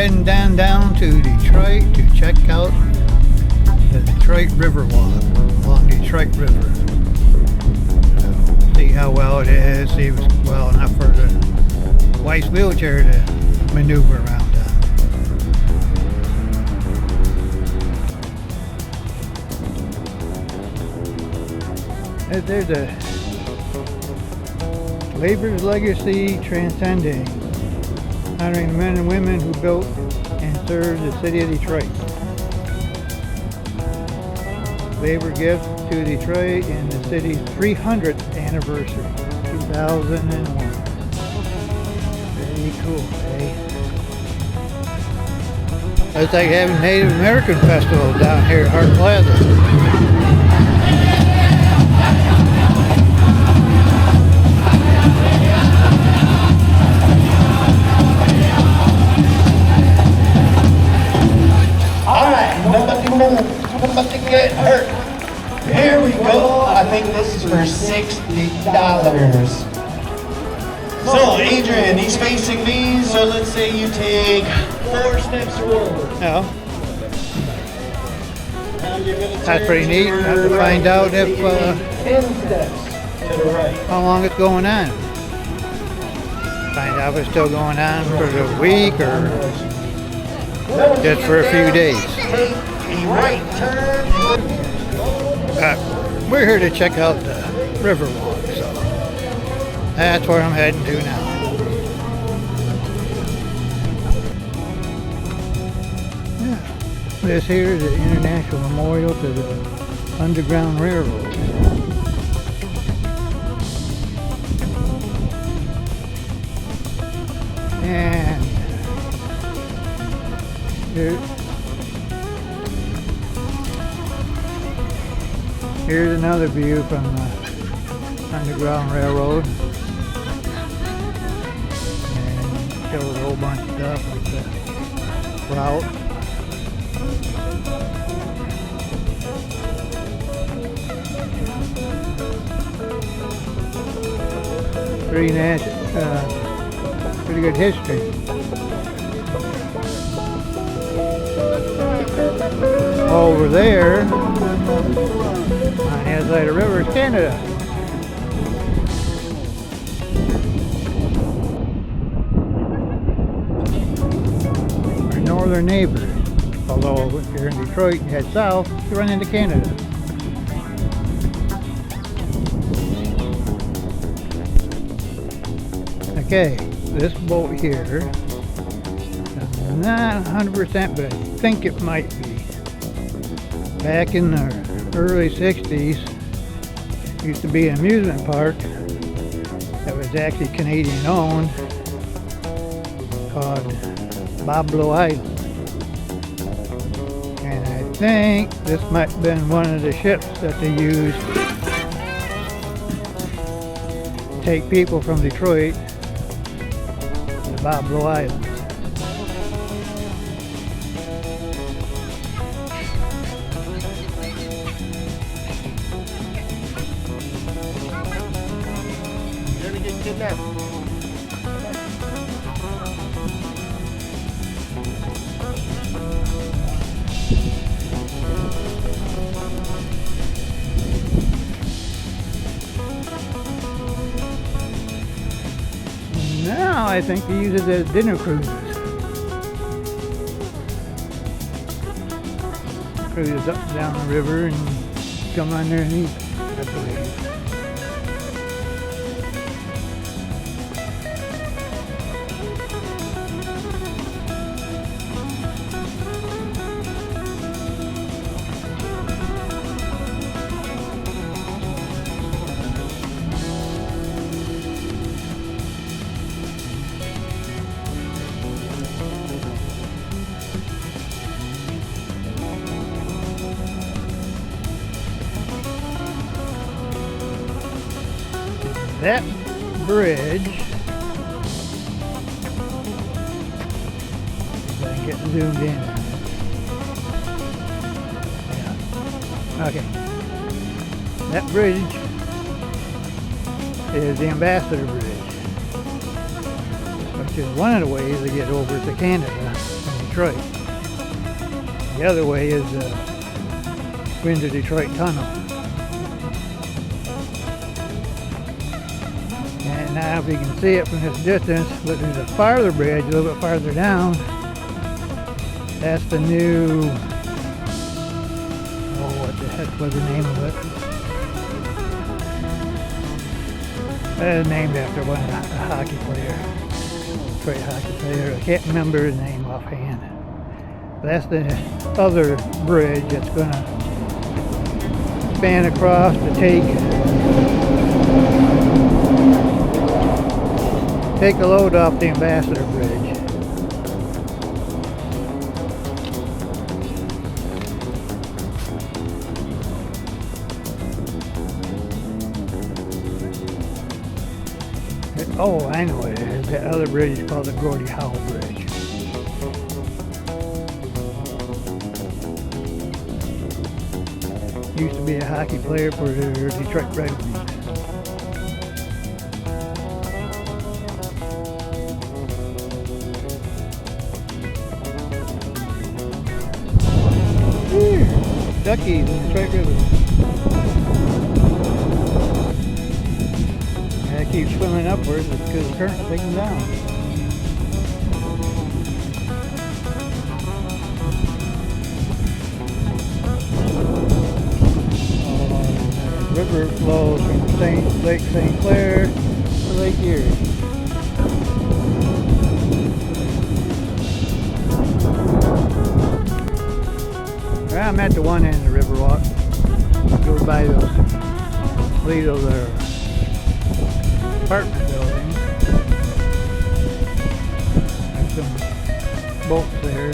heading down to Detroit to check out the Detroit Riverwalk along Detroit River. See how well it is, see if it's well enough for the wife's wheelchair to maneuver around on. There's a Labor's Legacy Transcending, honoring the men and women who built and served the city of Detroit. Labor gift to Detroit in the city's 300th anniversary, 2001. Very cool, eh? It's like having Native American Festival down here at Hart Plaza. Nobody get hurt. Here we go. I think this is for $60. So Adrian, he's facing me. So let's say you take 4 steps forward. Yeah. Now you're gonna That's pretty neat. I have to find out if 10 steps to the right. how long it's going on. Find out if it's still going on for the week or just for a few days. Take a right turn. We're here to check out the Riverwalk, so that's where I'm heading to now. Yeah. This here is the International Memorial to the Underground Railroad. And here's another view from the Underground Railroad. And shows a whole bunch of stuff like the route. Pretty good history. Over there, on the other side of the river, is Canada. Our northern neighbors. Although if you're in Detroit and head south, you run into Canada. Okay, this boat here, I'm not 100%, but I think it might be. Back in the early 60s, used to be an amusement park that was actually Canadian owned, called Bablo Island. And I think this might have been one of the ships that they used to take people from Detroit to Bablo Island. Now I think they use it as dinner cruises. Cruises up and down the river and come underneath, I believe. That bridge, if I can get zoomed in. Yeah. Okay. That bridge is the Ambassador Bridge, which is one of the ways to get over to Canada from Detroit. The other way is the Windsor Detroit Tunnel. And now if you can see it from this distance, but there's a farther bridge a little bit farther down. That's the new, oh, what the heck was the name of it? Named after one hockey player, Detroit hockey player. I can't remember his name offhand. That's the other bridge that's going to span across to take the load off the Ambassador Bridge. Oh, I know it is. That other bridge is called the Gordie Howe Bridge. Used to be a hockey player for the Detroit Red Wings. Duckies in the Detroit River. And it keeps swimming upwards because the current's taking them down. The river flows from Lake St. Clair to Lake Erie. I'm at the one end of the Riverwalk. Go by those, leave those apartment buildings. There's some boats there.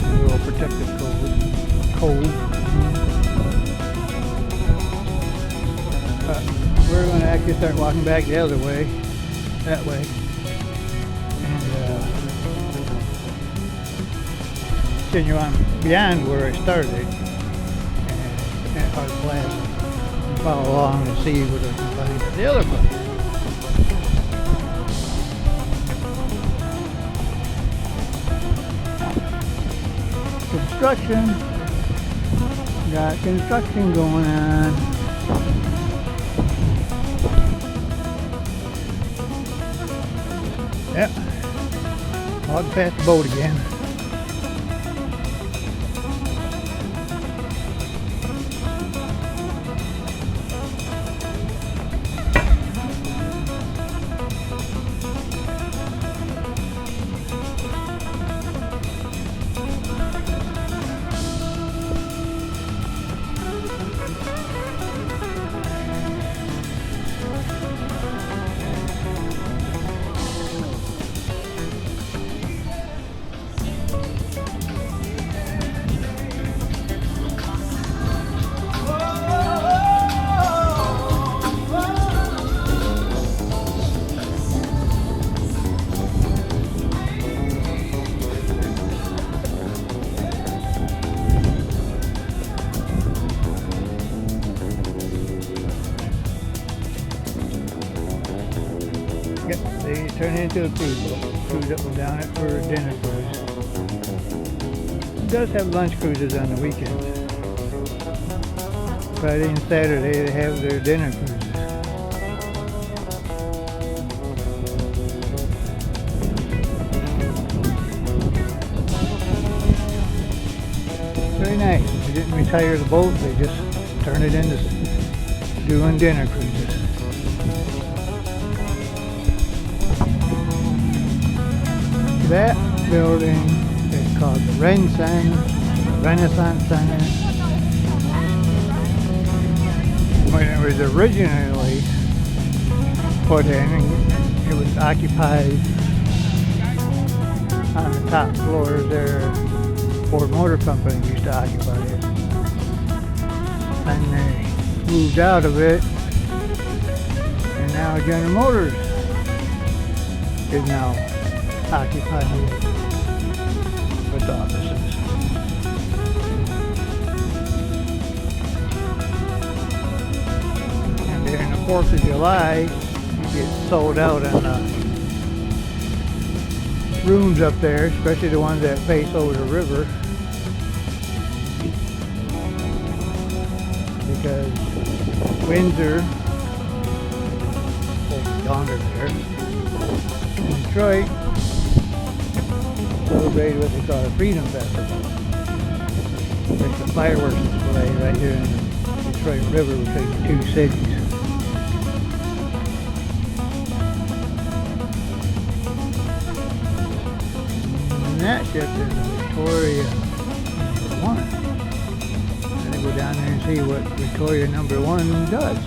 A little protective cove. We're going to actually start walking back the other way, that way. Continue on beyond where I started and our plan and follow along and see what I can find at the other place. Construction, got construction going on. Yep, walk past the boat again. Yep, they turn into a cruise boat. Cruise up and down it for a dinner cruise. It does have lunch cruises on the weekends. Friday and Saturday they have their dinner cruises. Very nice. They didn't retire the boat, they just turned it into doing dinner cruises. That building is called the Renaissance Center. When it was originally put in, it was occupied on the top floors there. Ford Motor Company used to occupy it. And they moved out of it, and now General Motors is now occupying it with offices. And during the 4th of July, you get sold out on the rooms up there, especially the ones that face over the river, because Windsor, over yonder there, in Detroit, celebrated what they call a Freedom Festival. It's a fireworks display right here in the Detroit River between the two cities. And that ship is Victoria #1. I'm gonna go down there and see what Victoria #1 does.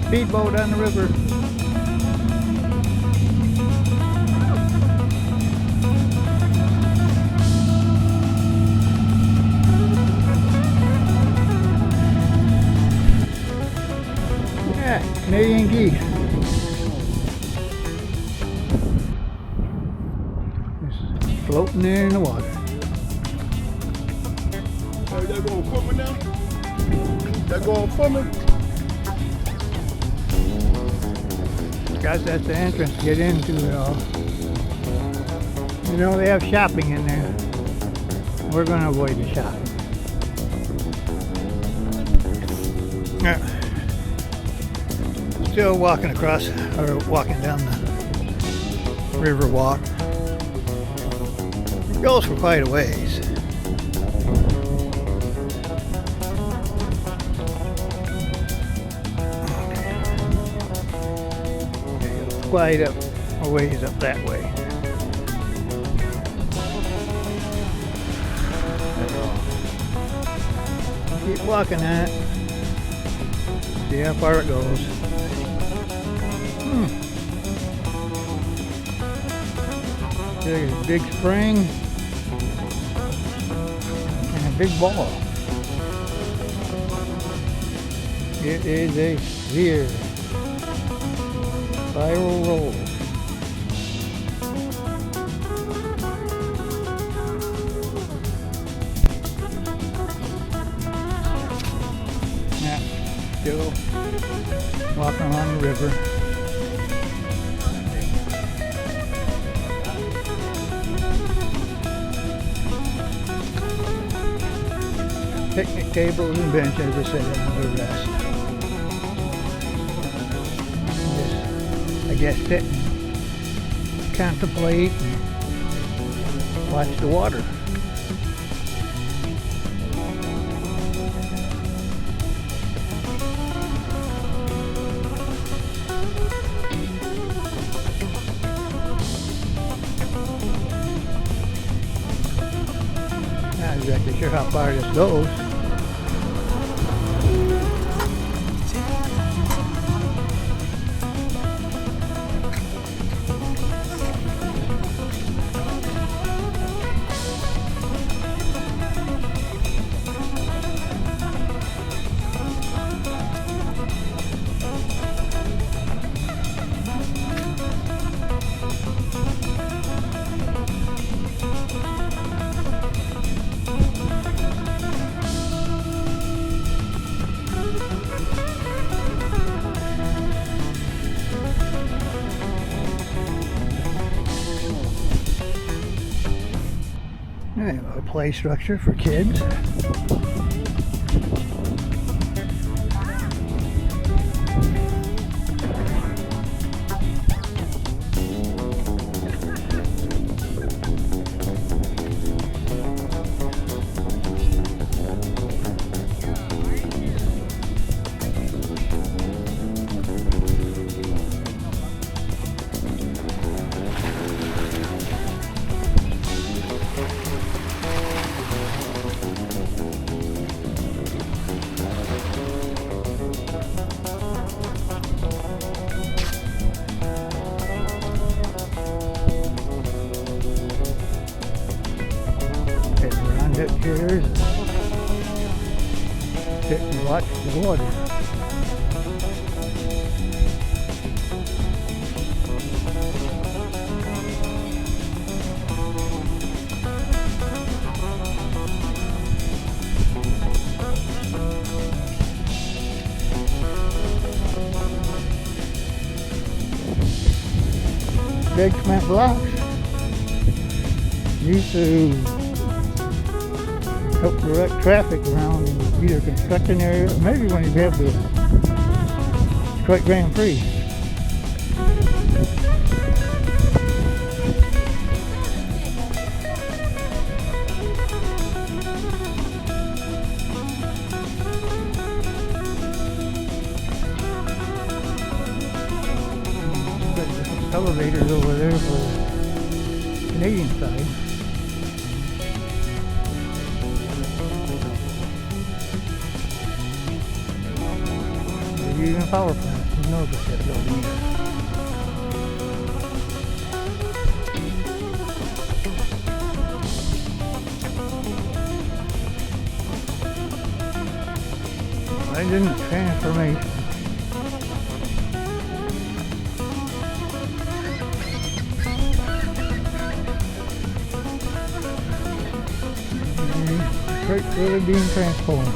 Speedboat on the river. Yeah, Canadian geese. Just floating there in the water. Hey, that going for me now? That going for me? Guys, that's the entrance to get into it all. You know, they have shopping in there. We're going to avoid the shopping. Still walking across, or walking down the river walk. It goes for quite a ways. Quite a ways up that way. Keep walking at it. See how far it goes. There's a big spring and a big ball. It is a sphere. Spiral roll. Yeah, still walking along the river. Picnic tables and benches to sit down to rest. I guess sit and contemplate and watch the water. Not exactly sure how far this goes. They have a play structure for kids. Sit here, sit and watch the water. big cement blocks. Used to help direct traffic around in either construction area or maybe when you have the Detroit Grand Prix. Elevators over there for the Canadian side. Maybe even a power plant. Who knows what that building is. Right in the transformation. Detroit's really being transformed.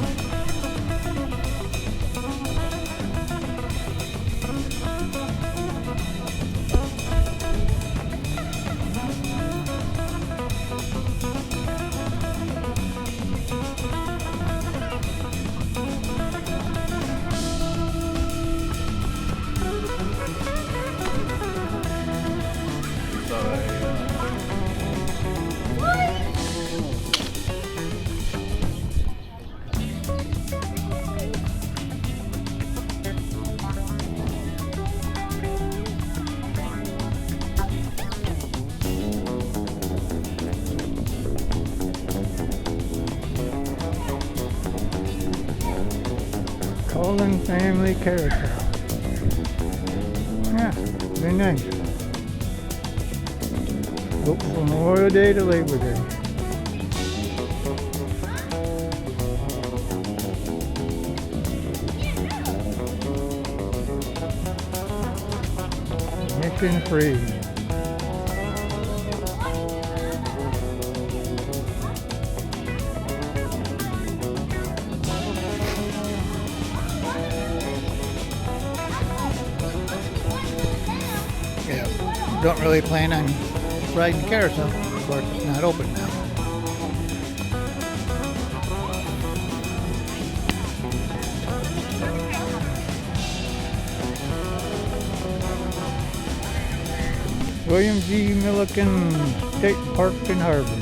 Colin Family Carousel. Yeah, very nice. Open from Memorial Day to Labor Day. Mission free. Don't really plan on riding the carousel. Of course, it's not open now. William G. Milliken State Park and Harbor.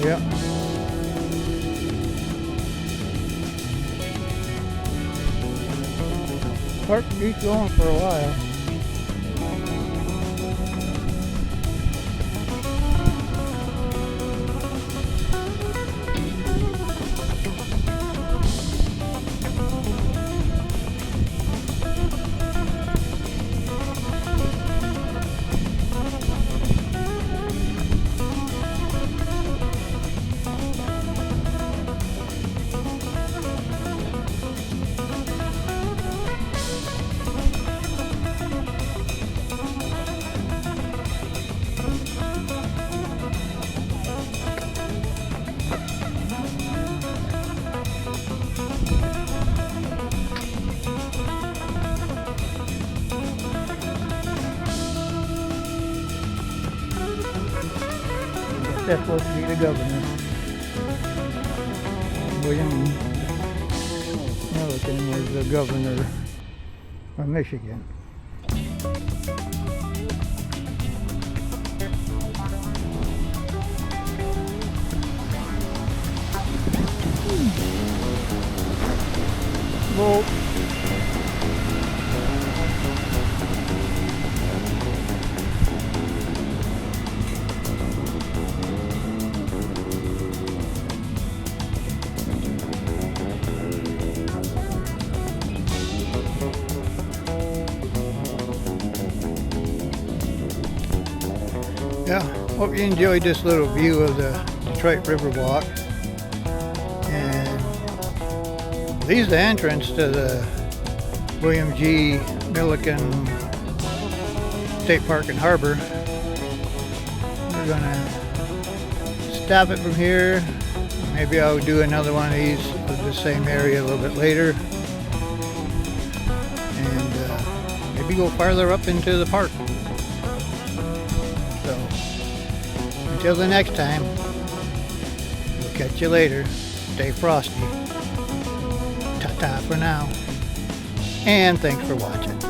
Yep. Park keeps going for a while. That's supposed to be the governor. William Milliken was the governor of Michigan. Well, yeah. Hope you enjoyed this little view of the Detroit Riverwalk. And these are the entrance to the William G. Milliken State Park and Harbor. We're gonna stop it from here. Maybe I'll do another one of these of the same area a little bit later. And maybe go farther up into the park. So, until the next time, we'll catch you later. Stay frosty. Ta-ta for now. And thanks for watching.